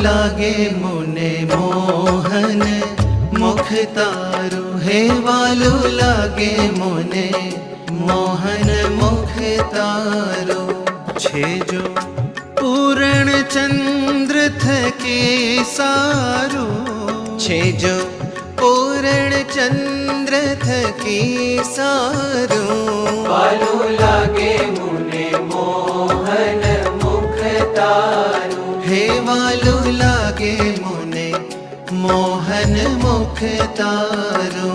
लागे मुने मोहन मुख तारो। हे वालू लागे मुने मोहन मुख तारो। छे जो पूर्ण चंद्र थके सारो। छे जो पूर्ण चंद्र थकी सारो। वालू लागे मुने मोहन मुख तारो। हे वालू लागे मुने मोहन मुख तारो।